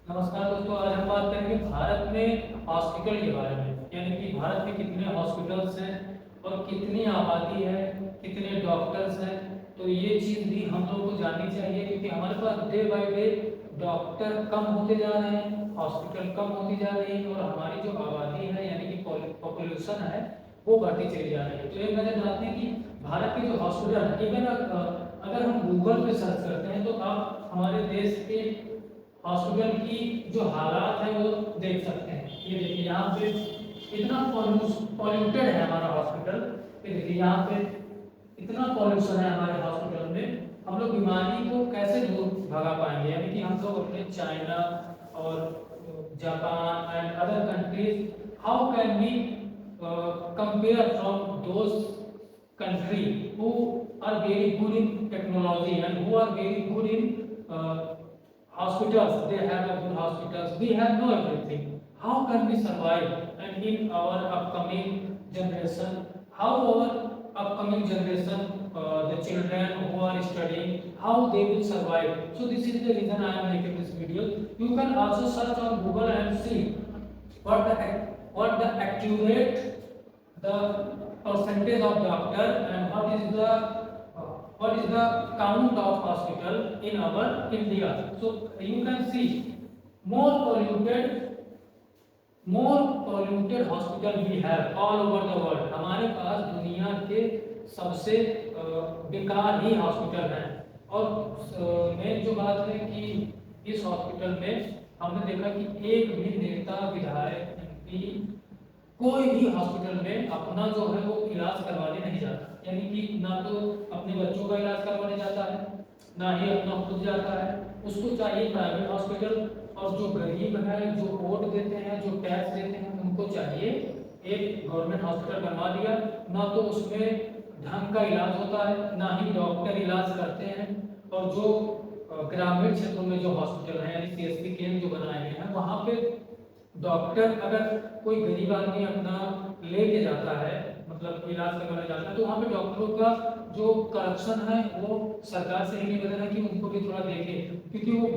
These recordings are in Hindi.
नमस्कार दोस्तों, आज हम बात करेंगे भारत में हॉस्पिटल के बारे में। यानी कि भारत में कितने हॉस्पिटल्स हैं और कितनी आबादी है, कितने डॉक्टर्स हैं। तो ये चीज़ भी हम लोग को जाननी चाहिए, क्योंकि हमारे पास डे बाय डे डॉक्टर कम होते जा रहे हैं, हॉस्पिटल कम होती जा रही है और हमारी जो आबादी है यानी कि पॉपुलेशन है वो बढ़ती चली जा रही है। तो एक नज़र डालते हैं कि भारत के जो हॉस्पिटल है, इवन अगर हम गूगल पे सर्च करते हैं तो आप हमारे देश के हॉस्पिटल की जो हालात है वो देख सकते हैं। ये देखिए यहाँ पे इतना पॉल्यूटेड है हमारा हॉस्पिटल। ये देखिए यहाँ पे इतना पॉल्यूशन है हमारे हॉस्पिटल में, हम लोग बीमारी को कैसे दूर भगा पाएंगे। यानी कि हम लोग अपने चाइना और Japan and other countries, how can we compare from those country who are very good in technology and who are very good in hospitals. They have a good hospitals, we have no everything. How can we survive? And in our upcoming generation, how our upcoming generation, the children who are studying, how they will survive? So this is the reason I am making this video. You can also search on Google and see what the accurate the percentage of doctor and what is the count of hospital in our India. So you can see more polluted more polluted hospital we have all over the world. हमारे पास दुनिया के सबसे बेकार ही हॉस्पिटल हैं। और मेन जो बात है कि इस हॉस्पिटल में हमने देखा कि एक भी नेता, विधायक, एमपी कोई भी हॉस्पिटल में अपना जो है वो इलाज करवाने नहीं जाता। यानी कि ना तो अपने बच्चों का इलाज करवाने जाता है, ना ही अपना खुद जाता है। उसको चाहिए प्राइवेट हॉस्पिटल। और जो गरीब है, जो वोट देते हैं, जो टैक्स देते हैं, उनको चाहिए एक गवर्नमेंट हॉस्पिटल बनवा दिया। ना तो उसमें ढंग का इलाज होता है, ना ही डॉक्टर इलाज करते हैं। और जो ग्रामीण क्षेत्रों में जो हॉस्पिटल है यानी सीएसपी केंद्र जो बनाए गए हैं, वहाँ पे डॉक्टर, अगर कोई गरीब आदमी अपना लेके जाता है, मतलब इलाज करवाने जाता है, तो वहाँ पे डॉक्टरों का जो करप्शन है वो सरकार से ही निवेदन है कि उनको भी थोड़ा देखें, क्योंकि वो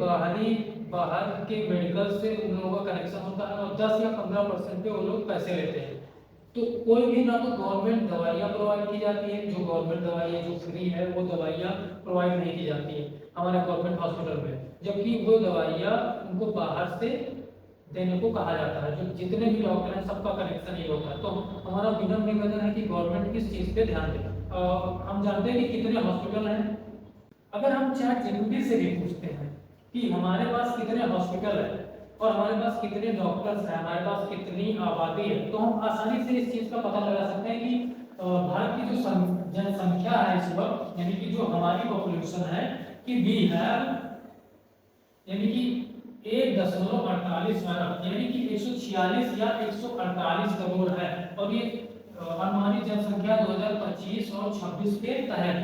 बाहर के मेडिकल से उन लोगों का कनेक्शन होता है और 10 या 15% पे वो लोग पैसे लेते हैं। तो कोई भी ना तो गवर्नमेंट दवाइयाँ प्रोवाइड की जाती है, जो गवर्नमेंट दवाइयाँ जो फ्री है वो दवाइयाँ प्रोवाइड नहीं की जाती है हमारे गवर्नमेंट हॉस्पिटल में, जबकि वो दवाइयाँ उनको बाहर से देने को कहा जाता है। जो जितने भी डॉक्टर हैं सबका कनेक्शन ये होता है। तो हमारा विनम्र निवेदन है कि गवर्नमेंट इस चीज़ पे ध्यान दे। हम जानते हैं कि कितने हॉस्पिटल हैं। अगर हम चैट जीपीटी से भी पूछते हैं कि हमारे पास कितने हॉस्पिटल है और हमारे पास कितने डॉक्टर्स हैं, हमारे पास कितनी आबादी है, तो हम आसानी से इस चीज़ का पता लगा सकते हैं कि भारत की जो जनसंख्या है इस वक्त, यानी कि जो हमारी पॉपुलेशन है, कि वी हैव, यानी कि 1.48 अरब, यानी कि 146 या 148 करोड़ है। और ये अनुमानित जनसंख्या 2025 और 26 के तहत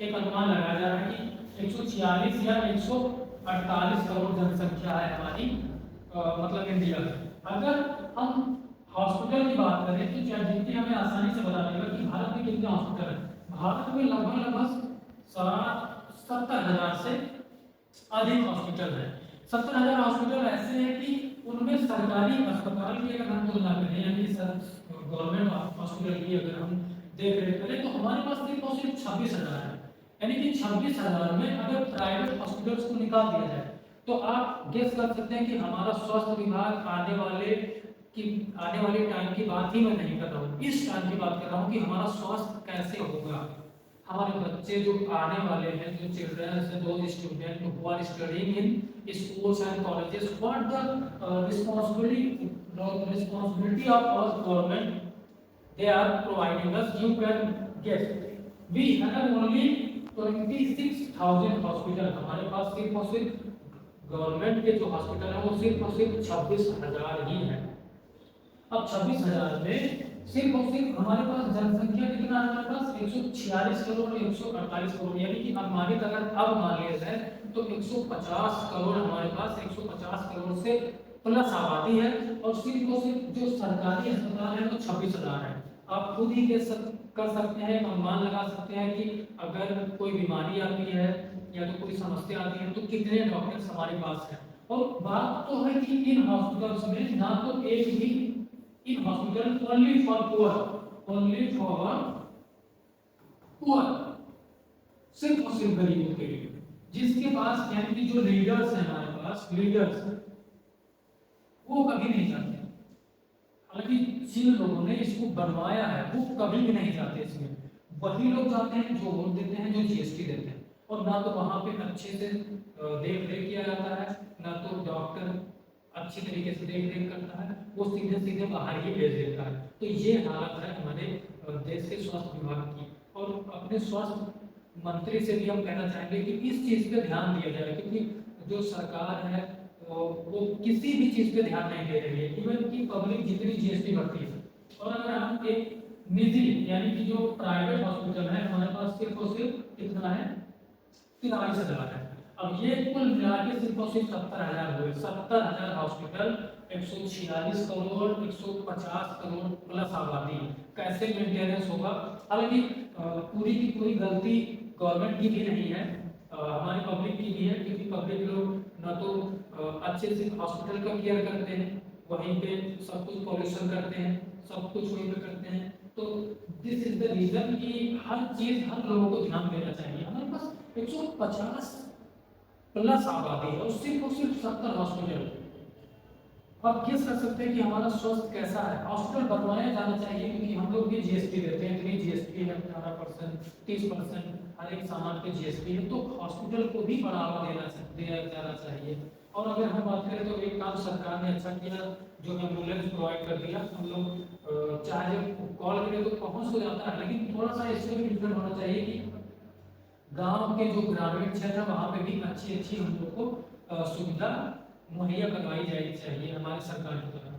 एक अनुमान लगाया जा रहा है कि 146 या 148 करोड़ जनसंख्या है हमारी, मतलब इंडिया में। अगर हम हॉस्पिटल की बात करें तो चैटजीपीटी हमें आसानी से बता देगा कि भारत में कितने हॉस्पिटल हैं। भारत में लगभग 70,000 से अधिक हॉस्पिटल है। 70,000 हॉस्पिटल ऐसे हैं कि उनमें सरकारी अस्पताल की अगर हम तुलना करें, यानी गवर्नमेंट हॉस्पिटल की अगर हम देख रेख करें, तो हमारे पास सिर्फ और सिर्फ 26,000 है। यानी कि 26,000 में अगर प्राइवेट हॉस्पिटल्स को निकाल दिया जाए तो आप गेस कर सकते हैं कि हमारा स्वास्थ्य विभाग आने वाले टाइम की बात ही मैं नहीं कर रहा हूँ, इस टाइम की बात कर रहा हूँ कि हमारा स्वास्थ्य कैसे होगा। हमारे बच्चे जो आने वाले हैं, जो चिल्ड्रंस हैं, दो student who are studying in schools and colleges, what the responsibility of us government they are providing us, you can guess. We have only 26,000 hospital. हमारे पास सिर्फ और सिर्फ गवर्नमेंट के जो हॉस्पिटल है वो सिर्फ और सिर्फ 26,000 ही है। अब 26,000 में सिर्फ और सिर्फ हमारे पास जनसंख्या कितना है, हमारे पास 146 करोड़ 148 करोड़, यानी कि अनुमानित अगर अब मान लिया जाए तो 150 करोड़ हमारे पास, 150 करोड़ से प्लस आबादी है। और सिर्फ जो सरकारी अस्पताल है वो 26,000 है। आप खुद ही कर सकते हैं, अनुमान लगा सकते हैं कि अगर कोई बीमारी आती है या तो कोई समस्या आती है तो कितने डॉक्टर्स हमारे पास हैं। और बात तो है कि इन हॉस्पिटल्स में ना तो एक भी in hospital only for poor, सिर्फ और सिर्फ गरीबों के लिए, जिसके पास यानी कि जो लीडर्स हैं हमारे पास लीडर्स, वो कभी नहीं जाते। हालांकि जिन लोगों ने इसको बनवाया है वो कभी भी नहीं जाते इसमें, वही लोग जाते हैं जो वोट देते हैं, जो जीएसटी देते हैं। और ना तो वहां पे अच्छे से देख रेख किया जाता है, ना तो डॉक्टर अच्छी तरीके से देख रेख करता है, वो सीधे सीधे बाहर ही भेज देता है। तो ये हालत है हमारे देश के स्वास्थ्य विभाग की। और अपने स्वास्थ्य मंत्री से भी हम कहना चाहेंगे कि इस चीज पे ध्यान दिया जाए, क्योंकि जो सरकार है वो किसी भी चीज पे ध्यान नहीं दे रही है, इवन की पब्लिक जितनी जीएसटी भरती है। और अगर हम एक निजी यानी कि जो प्राइवेट हॉस्पिटल है हमारे पास सिर्फ और सिर्फ कितना है, 43,000 है। अब ये कुल मिला के सिर्फ और सिर्फ 70,000 हुए। 70,000 हॉस्पिटल, 146 करोड़, 150 करोड़ प्लस आबादी, कैसे मेंटेनेंस होगा? हालांकि पूरी की पूरी गलती गवर्नमेंट की भी नहीं है, हमारी पब्लिक की भी है, क्योंकि पब्लिक लोग ना तो अच्छे से हॉस्पिटल का केयर करते हैं, वहीं पे सब कुछ पॉल्यूशन करते हैं, सब कुछ वहीं पे करते हैं। तो दिस इज द रीजन कि हर चीज हर लोगों को ध्यान देना चाहिए। हमारे पास 150 प्लस आबादी है और सिर्फ 70 हॉस्पिटल। आप गेस कर सकते हैं कि हमारा स्वास्थ्य कैसा है। हॉस्पिटल बनवाया जाना चाहिए, क्योंकि हम लोग भी जीएसटी देते हैं, इतनी जीएसटी है 18%, 30% हर एक सामान पे जीएसटी है, तो हॉस्पिटल को भी बढ़ावा दिया जाना चाहिए। और अगर हम बात करें तो एक काम सरकार ने अच्छा किया, जो एम्बुलेंस प्रोवाइड कर दिया। हम लोग चाहे कॉल करें तो पहुंच तो जाता है, लेकिन थोड़ा सा इसमें भी डिफरेंट होना चाहिए कि गांव के जो ग्रामीण क्षेत्र है वहां पे भी अच्छी अच्छी हम लोग को सुविधा मुहैया करवाई जानी चाहिए हमारी सरकार की तरफ।